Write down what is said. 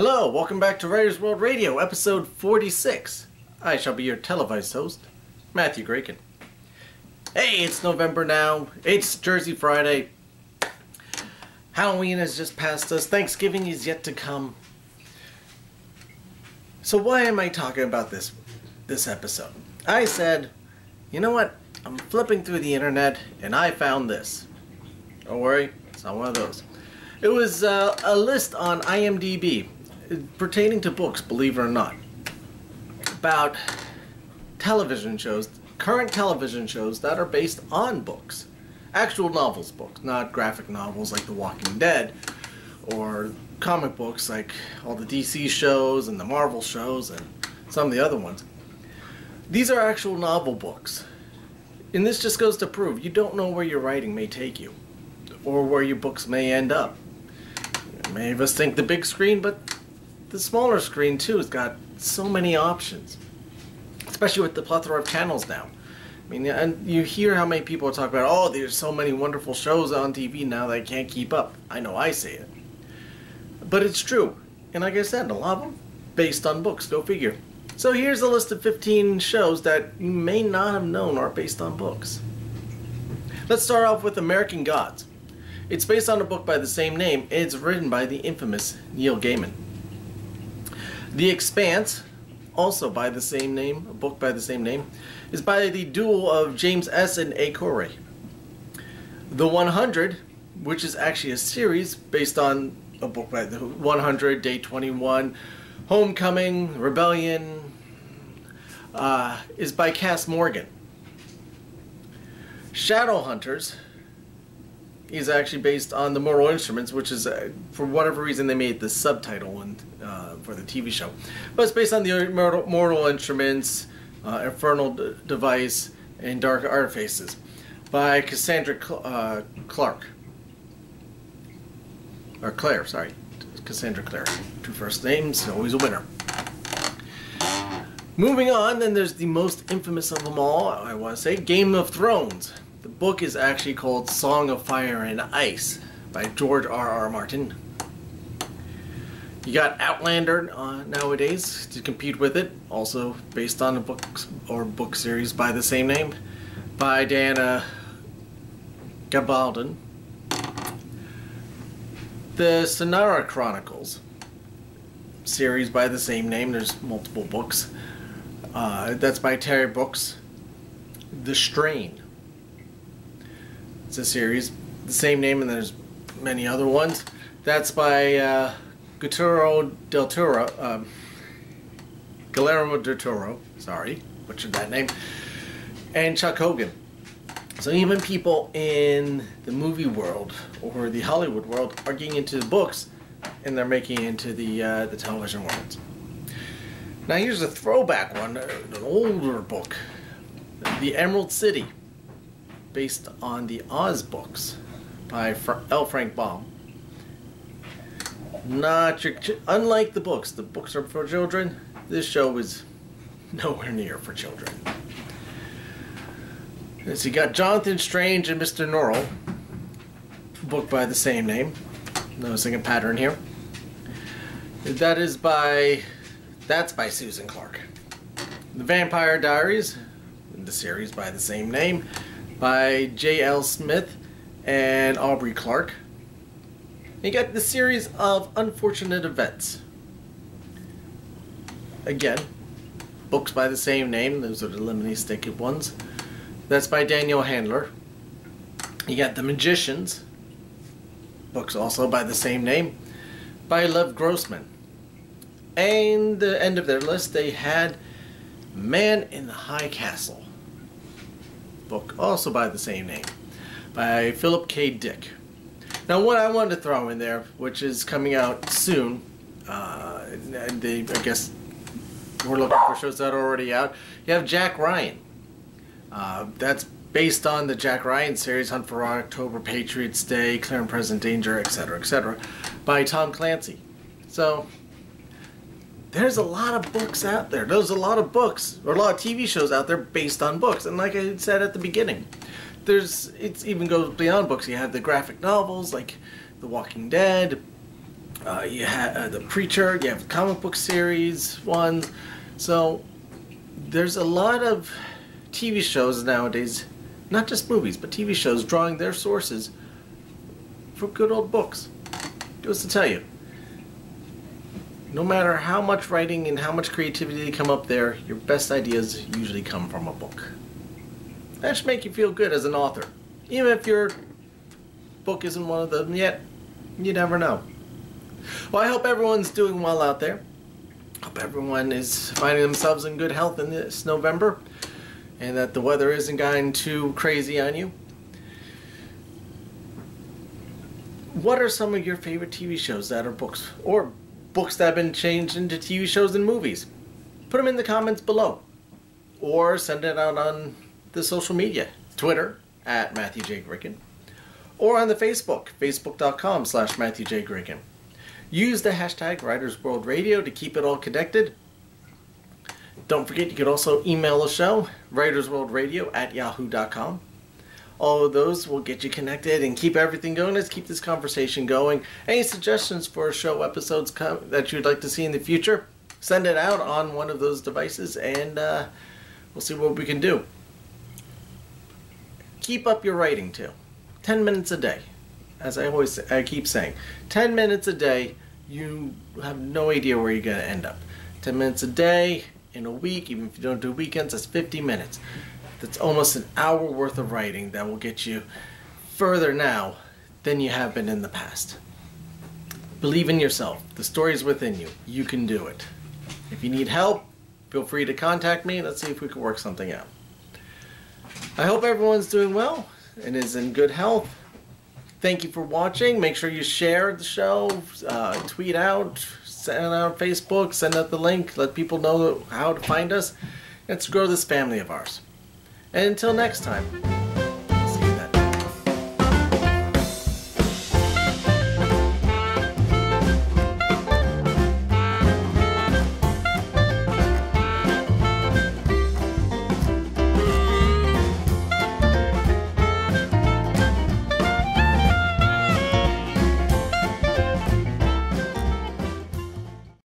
Hello, welcome back to Writers World Radio, episode 46. I shall be your televised host, Matthew Graken. Hey, it's November now. It's Jersey Friday. Halloween has just passed us. Thanksgiving is yet to come. So why am I talking about this episode? I said, you know what? I'm flipping through the internet and I found this. Don't worry, it's not one of those. It was a list on IMdB pertaining to books, believe it or not, about television shows, current television shows that are based on books. Actual novels books, not graphic novels like The Walking Dead, or comic books like all the DC shows and the Marvel shows and some of the other ones. These are actual novel books. And this just goes to prove you don't know where your writing may take you, or where your books may end up. Many of us think the big screen, but the smaller screen too has got so many options, especially with the plethora of channels now. I mean, and you hear how many people talk about, oh, there's so many wonderful shows on TV now that I can't keep up. I know I say it, but it's true. And like I said, a lot of them based on books. Go figure. So here's a list of 15 shows that you may not have known are based on books. Let's start off with American Gods. It's based on a book by the same name, and it's written by the infamous Neil Gaiman. The Expanse, also by the same name, a book by the same name, is by the duo of James S. and A. Corey. The 100, which is actually a series based on a book by the 100, Day 21, Homecoming, Rebellion, is by Cass Morgan. Shadowhunters is actually based on the Mortal Instruments, which is, for whatever reason, they made the subtitle for the TV show. But it's based on the Mortal Instruments, Infernal Device, and Dark Artifices by Cassandra Clark. Or Clare, sorry. Cassandra Clare. Two first names, always a winner. Moving on, then there's the most infamous of them all, I want to say, Game of Thrones. The book is actually called Song of Fire and Ice by George R.R. Martin. You got Outlander nowadays to compete with it, also based on a book series by the same name by Diana Gabaldon. The Sonara Chronicles series by the same name. There's multiple books. That's by Terry Brooks. The Strain. It's a series, the same name, and there's many other ones. That's by Guillermo del Toro, sorry, butchered that name, and Chuck Hogan. So even people in the movie world or the Hollywood world are getting into the books, and they're making it into the television world. Now here's a throwback one, an older book, The Emerald City, based on the Oz books by L. Frank Baum. Unlike the books are for children. This show is nowhere near for children. So you got Jonathan Strange and Mr. Norrell, book by the same name. Noticing a pattern here. That's by Susan Clark. The Vampire Diaries, the series by the same name, by J.L. Smith and Aubrey Clark. You got the series of Unfortunate Events. Again, books by the same name. Those are the lemony sticky ones. That's by Daniel Handler. You got The Magicians. Books also by the same name, by Lev Grossman. And the end of their list, they had Man in the High Castle. Book also by the same name, by Philip K. Dick. Now what I wanted to throw in there, which is coming out soon, and I guess we're looking for shows that are already out. You have Jack Ryan. That's based on the Jack Ryan series, Hunt for October, Patriots Day, Clear and Present Danger, etc., etc., by Tom Clancy. So there's a lot of books out there. There's a lot of books, or a lot of TV shows out there based on books. And like I said at the beginning, it even goes beyond books. You have the graphic novels like The Walking Dead, You have The Preacher, you have comic book series ones. So there's a lot of TV shows nowadays, not just movies, but TV shows drawing their sources for good old books. Goes to tell you, no matter how much writing and how much creativity come up there, your best ideas usually come from a book. That should make you feel good as an author. Even if your book isn't one of them yet, you never know. Well, I hope everyone's doing well out there. Hope everyone is finding themselves in good health in this November, and that the weather isn't going too crazy on you. What are some of your favorite TV shows that are books, or books that have been changed into TV shows and movies? Put them in the comments below, or send it out on the social media, Twitter at Matthew J. Griggin, or on the Facebook, facebook.com/Matthew J. Griggin. Use the hashtag Writers World Radio to keep it all connected. Don't forget, you can also email the show, writersworldradio@yahoo.com. All of those will get you connected and keep everything going. Let's keep this conversation going. Any suggestions for show episodes that you'd like to see in the future, send it out on one of those devices, and we'll see what we can do. Keep up your writing too. 10 minutes a day. As I keep saying, 10 minutes a day, you have no idea where you're going to end up. 10 minutes a day in a week, even if you don't do weekends, that's 50 minutes. That's almost an hour worth of writing that will get you further now than you have been in the past. Believe in yourself. The story is within you. You can do it. If you need help, feel free to contact me. Let's see if we can work something out. I hope everyone's doing well and is in good health. Thank you for watching. Make sure you share the show, tweet out, send it out on Facebook, send out the link, let people know how to find us. Let's grow this family of ours. And until next time.